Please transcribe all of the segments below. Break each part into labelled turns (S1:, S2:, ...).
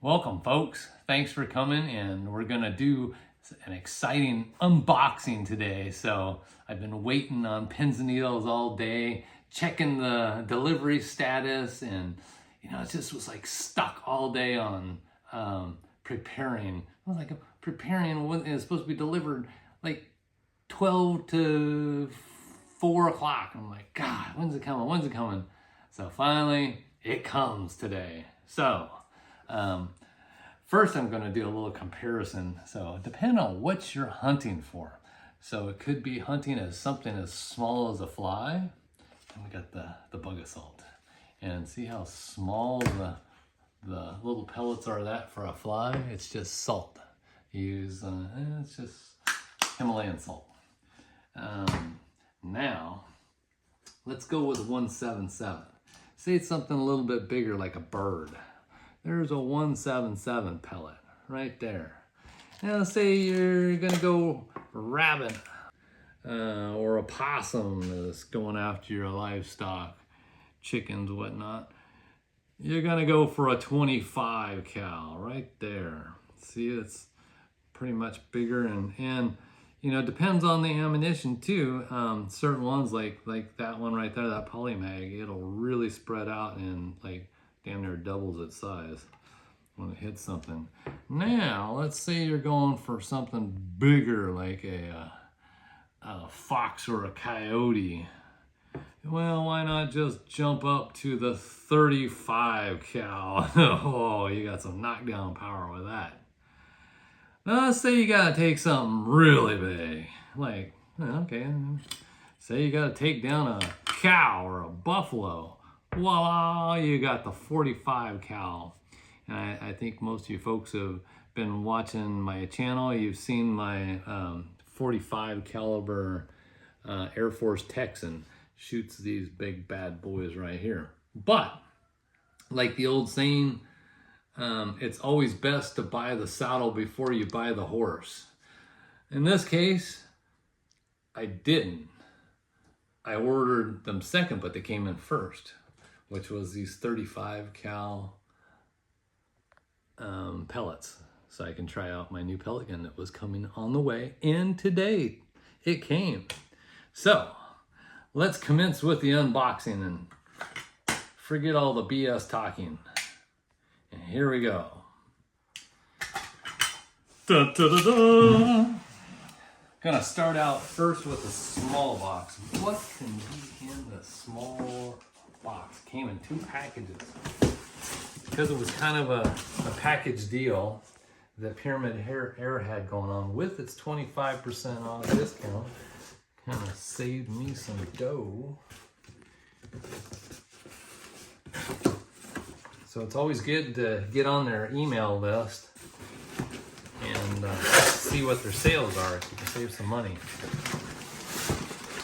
S1: Welcome, folks. Thanks for coming, and we're gonna do an exciting unboxing today. So I've been waiting on pins and needles all day, checking the delivery status, and it just was like stuck all day on preparing. I was like preparing when it's supposed to be delivered like 12 to 4 o'clock. I'm like, God, when's it coming? When's it coming? So finally, it comes today. So first I'm going to do a little comparison. So depending on what you're hunting for. So it could be hunting as something as small as a fly. And we got the bug assault. And see how small the little pellets are that for a fly? It's just salt. Use, it's just Himalayan salt. Now, let's go with 177. Say it's something a little bit bigger like a bird. There's a 177 pellet right there. Now let's say you're gonna go rabbit or a possum that's going after your livestock, chickens, whatnot. You're gonna go for a 25 cal right there. See, it's pretty much bigger and depends on the ammunition too. Certain ones like that one right there, that polymag, it'll really spread out and like damn near doubles its size when it hits something. Now, let's say you're going for something bigger like a fox or a coyote. Well, why not just jump up to the 35 cal? Oh, you got some knockdown power with that. Now, let's say you gotta take something really big. Like, okay, say you gotta take down a cow or a buffalo. Voila, you got the 45 cal. And I think most of you folks have been watching my channel. You've seen my 45 caliber Air Force Texan shoots these big bad boys right here. But like the old saying, it's always best to buy the saddle before you buy the horse. In this case, I didn't. I ordered them second, but they came in first, which was these 35 cal pellets. So I can try out my new pellet gun that was coming on the way. And today it came. So let's commence with the unboxing and forget all the BS talking. And here we go. Da, da, da, da. Gonna start out first with the small box. What can be in the small box? Came in 2 packages. Because it was kind of a package deal that Pyramid Air had going on with its 25% off discount. Kind of saved me some dough. So it's always good to get on their email list and see what their sales are so you can save some money.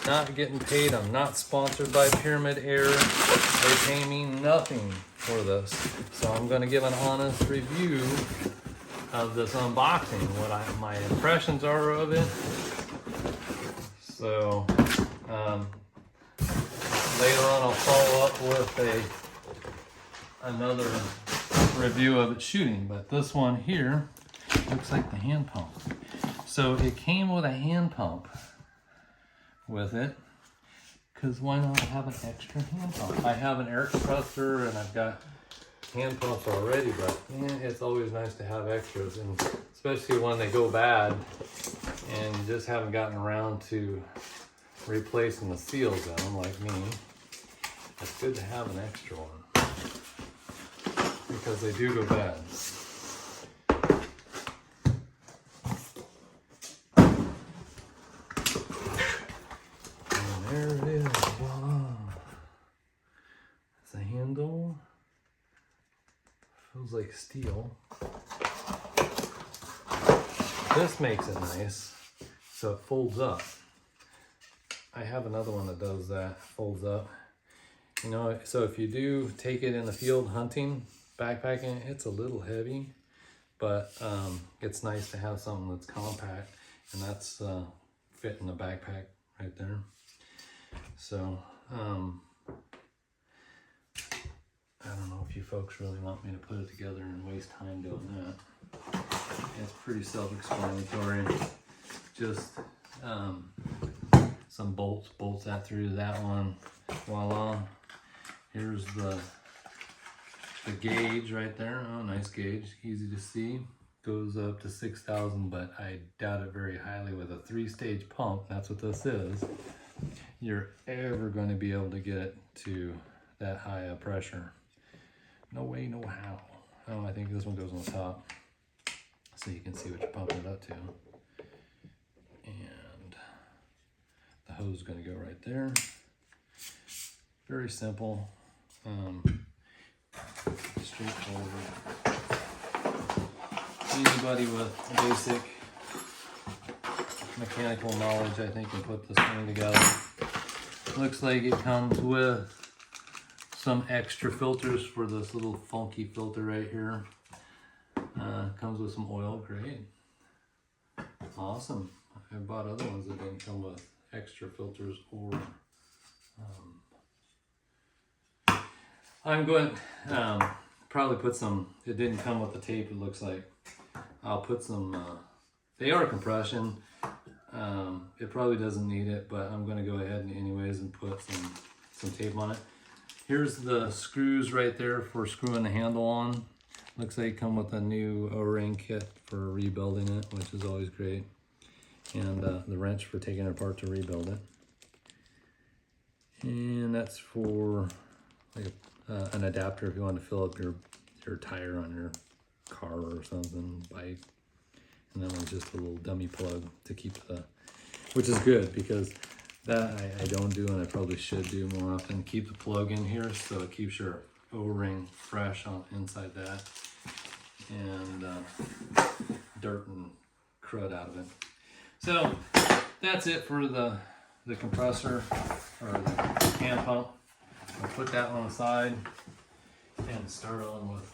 S1: Not getting paid. I'm not sponsored by Pyramid Air. They pay me nothing for this. So I'm going to give an honest review of this unboxing, what my impressions are of it. So later on I'll follow up with another review of it shooting. But this one here looks like the hand pump. So it came with a hand pump with it, because why not have an extra hand pump? I have an air compressor and I've got hand pumps already, but it's always nice to have extras, and especially when they go bad and you just haven't gotten around to replacing the seals in them like me. It's good to have an extra one because they do go bad. There it is. Voila. It's a handle. Feels like steel. This makes it nice, so it folds up. I have another one that does that, folds up. So if you do take it in the field hunting, backpacking, it's a little heavy, but it's nice to have something that's compact, and that's fit in the backpack right there. So I don't know if you folks really want me to put it together and waste time doing that. It's pretty self-explanatory. Just some bolts that through that one. Voila. Here's the gauge right there. Oh, nice gauge, easy to see. Goes up to 6,000, but I doubt it very highly with a 3-stage pump. That's what this is. You're ever going to be able to get it to that high a pressure. No way, no how. Oh, I think this one goes on the top, so you can see what you're pumping it up to. And the hose is going to go right there. Very simple, straightforward. Anybody with basic mechanical knowledge, I think, can put this thing together. Looks like it comes with some extra filters for this little funky filter right here. Comes with some oil, great. Awesome. I bought other ones that didn't come with extra filters or I'm going probably put some, it didn't come with the tape, it looks like. I'll put some, they are compression. It probably doesn't need it, but I'm gonna go ahead and anyways and put some tape on it. Here's the screws right there for screwing the handle on. Looks like they come with a new O-ring kit for rebuilding it, which is always great. And the wrench for taking it apart to rebuild it. And that's for like an adapter if you want to fill up your tire on your car or something, bike. And that one's just a little dummy plug to keep the, which is good because that I don't do and I probably should do more often. Keep the plug in here so it keeps your O-ring fresh on inside that, and dirt and crud out of it. So that's it for the compressor or the hand pump. I'll put that on the side and start on with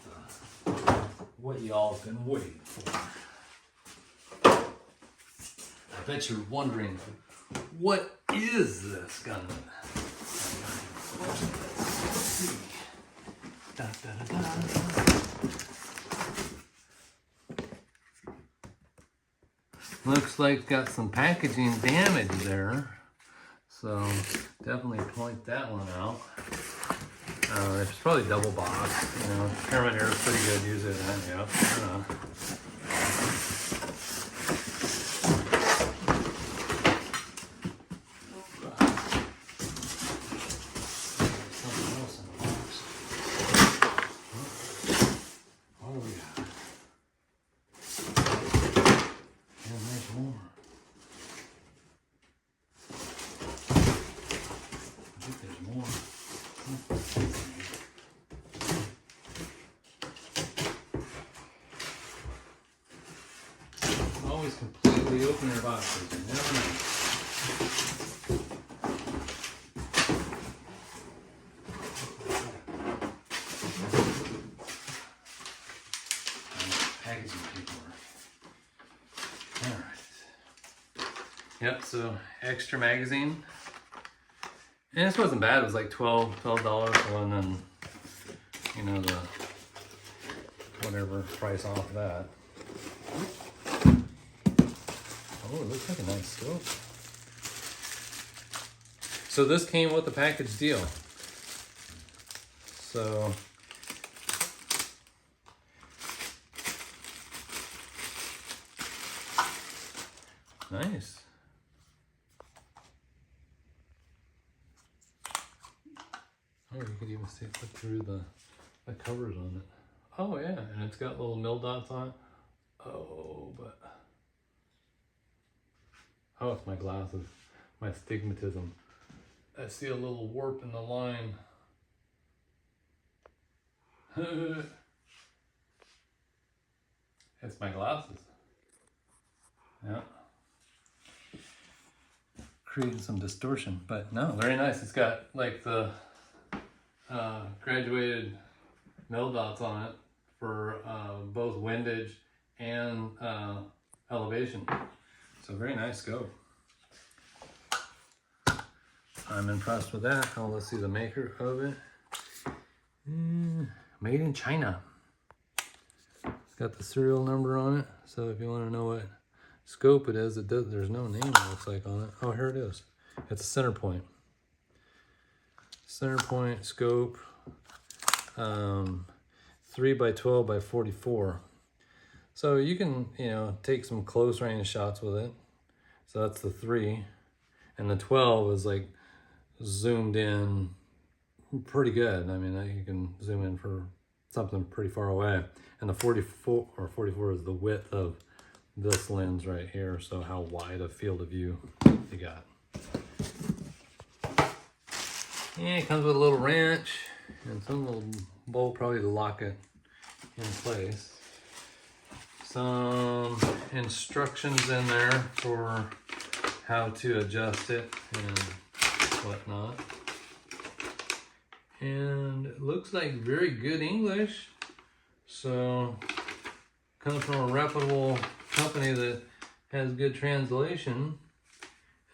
S1: what y'all have been waiting for. I bet you're wondering, what is this gun? Da, da, da, da. Looks like it's got some packaging damage there, so definitely point that one out. It's probably double box, you know. Camera here is pretty good, use it, yep. Always completely open your boxes, you never know. Packaging paperwork. Alright. Yep, so extra magazine. And this wasn't bad, it was like $12 for one, and you know, the whatever price off that. Oh, it looks like a nice scope. So this came with the package deal. So nice. Oh, you could even see it look through the covers on it. Oh yeah, and it's got little mill dots on it. Oh, but oh, it's my glasses, my astigmatism. I see a little warp in the line. It's my glasses. Yeah. Creating some distortion, but no, very nice. It's got like the graduated mill dots on it for both windage and elevation. So very nice scope. I'm impressed with that. Oh, let's see the maker of it. Made in China. It's got the serial number on it, so if you want to know what scope it is, there's no name, it looks like, on it. Oh, here it is. It's a center point. Center point scope, 3 by 12 by 44. So you can, take some close range shots with it. So that's the 3. And the 12 is like zoomed in pretty good. I mean, you can zoom in for something pretty far away. And the 44 is the width of this lens right here. So how wide a field of view you got. And it comes with a little wrench and some little bolt probably to lock it in place. Some instructions in there for how to adjust it and whatnot. And it looks like very good English. So, comes from a reputable company that has good translation.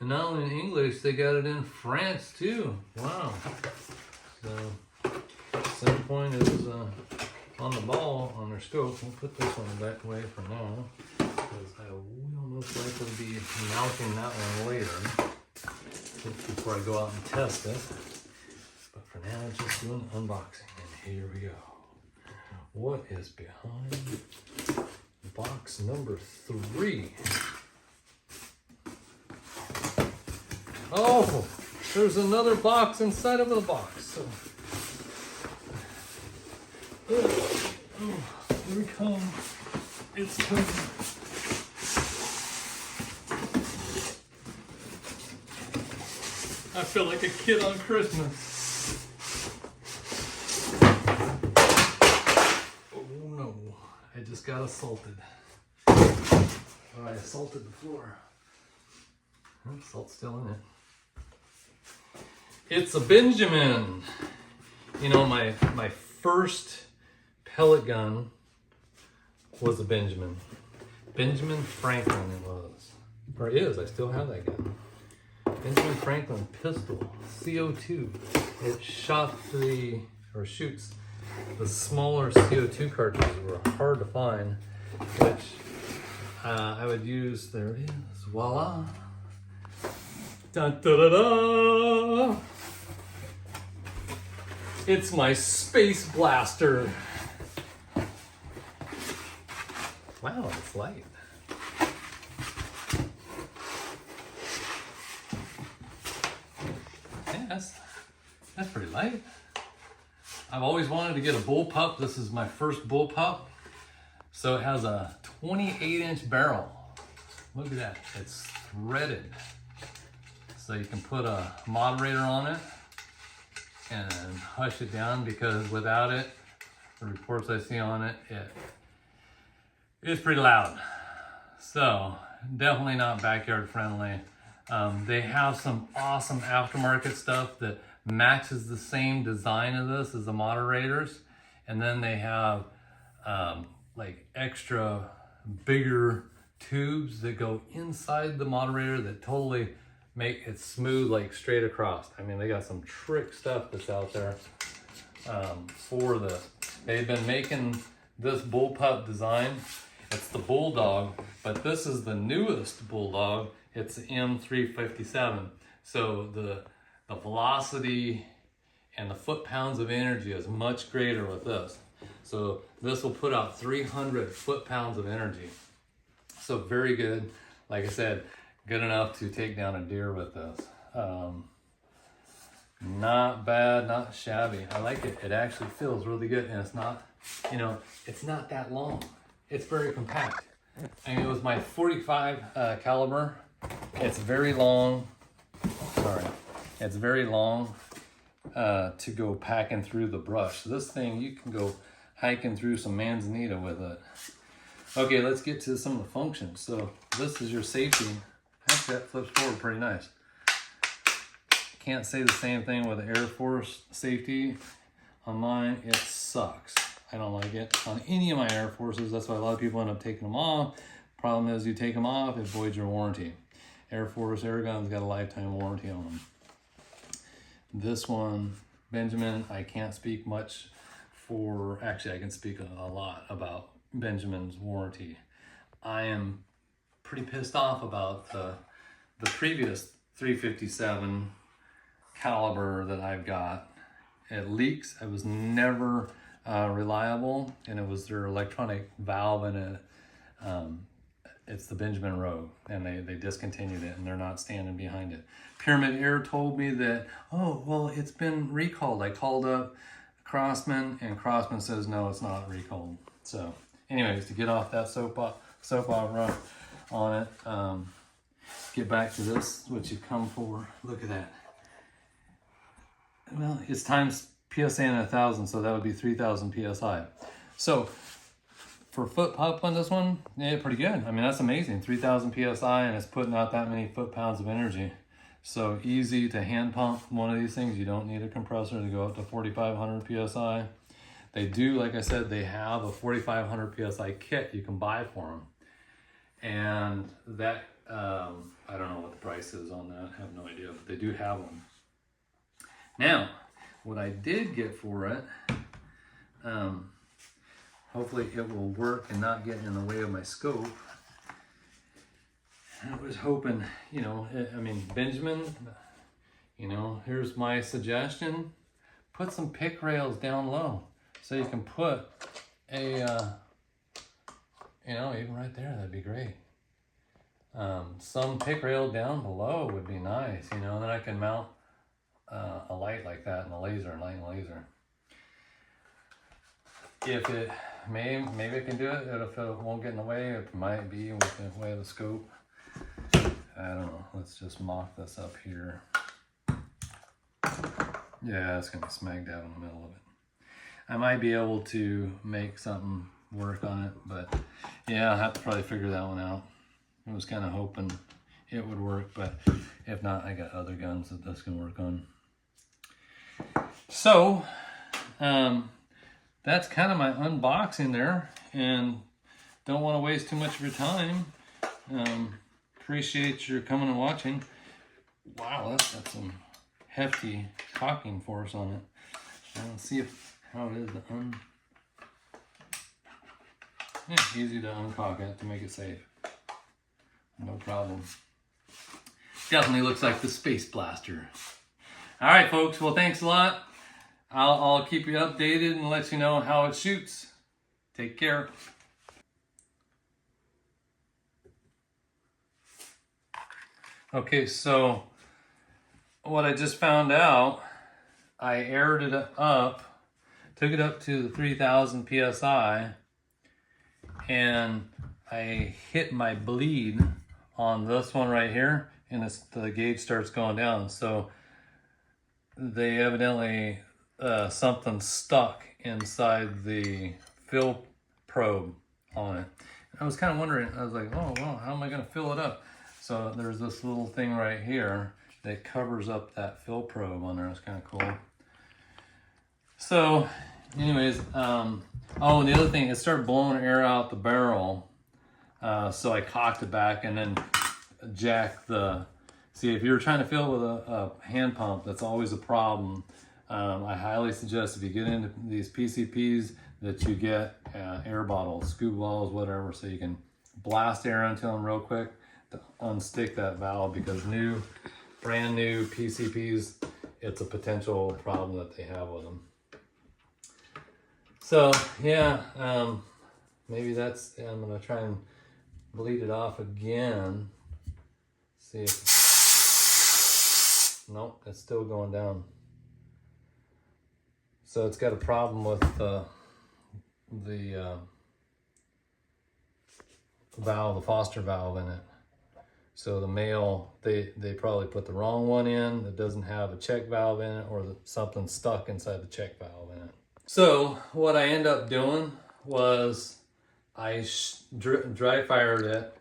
S1: And not only in English, they got it in France too. Wow. So, center point is on the ball on their scope. We'll put this one back away for now, because I will most likely be mounting that one later before I go out and test it. But for now, just doing unboxing. And here we go. What is behind box number 3? Oh, there's another box inside of the box. So, here we come. It's coming. I feel like a kid on Christmas. Oh no, I just got assaulted. Oh, I assaulted the floor. Oh, salt's still in it. It's a Benjamin. My first pellet gun was a Benjamin. Benjamin Franklin it was. Or is, I still have that gun. Benjamin Franklin pistol, CO2. It shoots the smaller CO2 cartridges were hard to find, which I would use. There it is, voila. Dun, da, da, da. It's my space blaster. Wow, it's light. Yeah, that's pretty light. I've always wanted to get a bullpup. This is my first bullpup. So it has a 28-inch barrel. Look at that, it's threaded. So you can put a moderator on it and hush it down, because without it, the reports I see on it, it's pretty loud. So definitely not backyard friendly. They have some awesome aftermarket stuff that matches the same design of this as the moderators. And then they have like extra bigger tubes that go inside the moderator that totally make it smooth, like straight across. I mean, they got some trick stuff that's out there for this. They've been making this bullpup design. It's the Bulldog, but this is the newest Bulldog. It's the M357. So the velocity and the foot-pounds of energy is much greater with this. So this will put out 300 foot-pounds of energy. So very good. Like I said, good enough to take down a deer with this. Not bad, not shabby. I like it. It actually feels really good, and it's not, it's not that long. It's very compact. I mean, it was my 45 caliber. It's very long. Sorry, it's very long to go packing through the brush. This thing, you can go hiking through some manzanita with it. Okay, let's get to some of the functions. So this is your safety. Actually, that flips forward pretty nice. Can't say the same thing with the Air Force safety. On mine, it sucks. I don't like it on any of my Air Forces. That's why a lot of people end up taking them off. Problem is, you take them off, it voids your warranty. Air Force air guns got a lifetime warranty on them. This one, Benjamin, I can't speak much for, actually I can speak a lot about Benjamin's warranty. I am pretty pissed off about the previous 357 caliber that I've got. It leaks. It was never reliable, and it was their electronic valve in it. It's the Benjamin Rogue, and they discontinued it, and they're not standing behind it. Pyramid Air told me that, oh, well, it's been recalled. I called up Crossman, and Crossman says, no, it's not recalled. So anyways, to get off that soap opera on it, get back to this, what you come for. Look at that. Well, it's times PSA in 1,000, so that would be 3,000 PSI. So for foot pump on this one, yeah, pretty good. I mean, that's amazing. 3,000 PSI, and it's putting out that many foot-pounds of energy. So easy to hand pump one of these things. You don't need a compressor to go up to 4,500 PSI. They do, like I said, they have a 4,500 PSI kit you can buy for them. And that, I don't know what the price is on that. I have no idea, but they do have them. Now, what I did get for it, hopefully it will work and not get in the way of my scope. I was hoping, you know, I mean, Benjamin, you know, here's my suggestion. Put some pick rails down low so you can put a, you know, even right there, that'd be great. Some pick rail down below would be nice, you know, and then I can mount a light like that and a laser, light and laser. If it, maybe I can do it, if it won't get in the way, it might be with the way of the scope. I don't know, let's just mock this up here. Yeah, it's gonna be smack dab in the middle of it. I might be able to make something work on it, but yeah, I'll have to probably figure that one out. I was kind of hoping it would work, but if not, I got other guns that this can work on. So, that's kind of my unboxing there, and don't want to waste too much of your time. Appreciate your coming and watching. Wow, that's got some hefty caulking force on it. Let's see how it is to yeah, easy to uncaulk it to make it safe. No problem. Definitely looks like the Space Blaster. All right, folks. Well, thanks a lot. I'll keep you updated and let you know how it shoots. Take care. Okay, so what I just found out, I aired it up, took it up to the 3,000 PSI, and I hit my bleed on this one right here, and the gauge starts going down. So they evidently, something stuck inside the fill probe on it. I was kind of wondering, I was like, oh, well, how am I going to fill it up? So there's this little thing right here that covers up that fill probe on there. It's kind of cool. So anyways, oh, and the other thing, it started blowing air out the barrel. So I cocked it back and then jacked the, see, if you're trying to fill it with a hand pump, that's always a problem. I highly suggest if you get into these PCPs that you get air bottles, scuba bottles, whatever, so you can blast air into them real quick to unstick that valve, because brand new PCPs, it's a potential problem that they have with them. So yeah, maybe that's, I'm gonna try and bleed it off again. See if, nope, it's still going down. So it's got a problem with the valve, the Foster valve in it. So the male, they probably put the wrong one in that doesn't have a check valve in it, or something stuck inside the check valve in it. So what I ended up doing was I dry fired it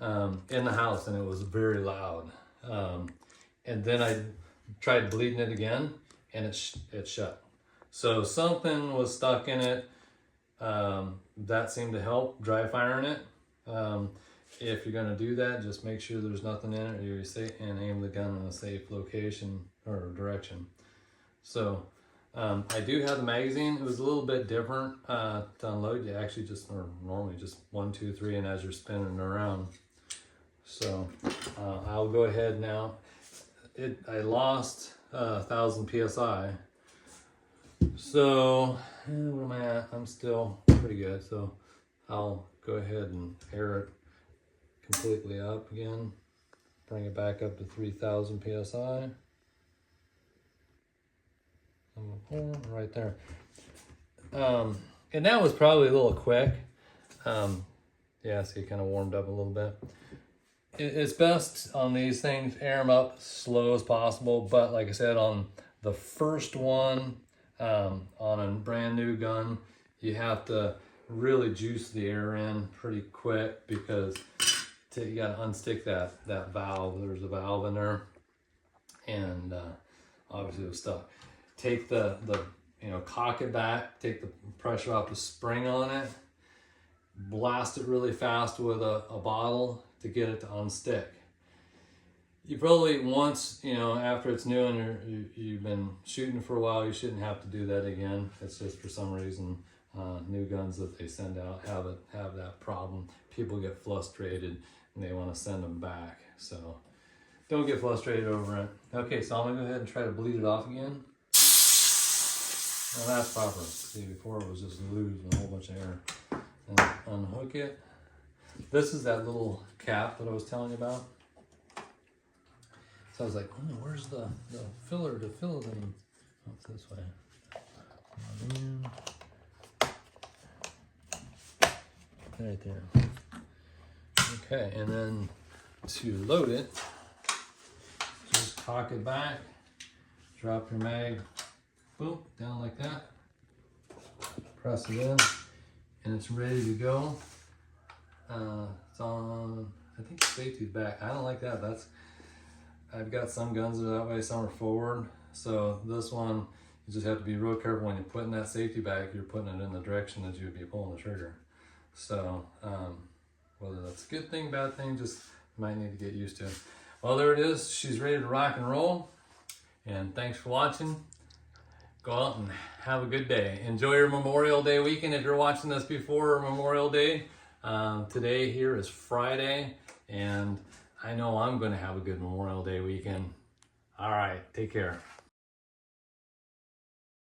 S1: in the house, and it was very loud. And then I tried bleeding it again, and it shut. So something was stuck in it. That seemed to help dry firing it. If you're gonna do that, just make sure there's nothing in it, or and aim the gun in a safe location or direction. So I do have the magazine. It was a little bit different to unload. You actually normally just 1, 2, 3, and as you're spinning around. So I'll go ahead now. I lost 1,000 psi. So where am I at? I'm still pretty good. So I'll go ahead and air it completely up again. Bring it back up to 3,000 psi. Right there. And that was probably a little quick. Yeah, see, it kind of warmed up a little bit. It's best on these things, air them up slow as possible. But like I said, on the first one, on a brand new gun, you have to really juice the air in pretty quick because you got to unstick that valve. There's a valve in there, and obviously it was stuck. Take the cock it back, take the pressure off the spring on it, blast it really fast with a bottle to get it to unstick. You probably once, after it's new and you've been shooting for a while, you shouldn't have to do that again. It's just for some reason, new guns that they send out have that problem. People get frustrated and they want to send them back. So don't get frustrated over it. Okay, so I'm gonna go ahead and try to bleed it off again. Now that's proper. See, before it was just loose and a whole bunch of air. And unhook it. This is that little cap that I was telling you about. So I was like, oh, where's the filler to fill them? Oh, it's this way. Right there. Okay, and then to load it, just cock it back, drop your mag, boom, down like that, press it in, and it's ready to go. It's on, I think the safety's back. I don't like that. I've got some guns that are that way, some are forward. So this one, you just have to be real careful when you're putting that safety back, you're putting it in the direction that you would be pulling the trigger. So whether that's a good thing, bad thing, just might need to get used to it. Well, there it is. She's ready to rock and roll. And thanks for watching. Go out and have a good day. Enjoy your Memorial Day weekend if you're watching this before Memorial Day. Today here is Friday, and I know I'm going to have a good Memorial Day weekend. All right, take care.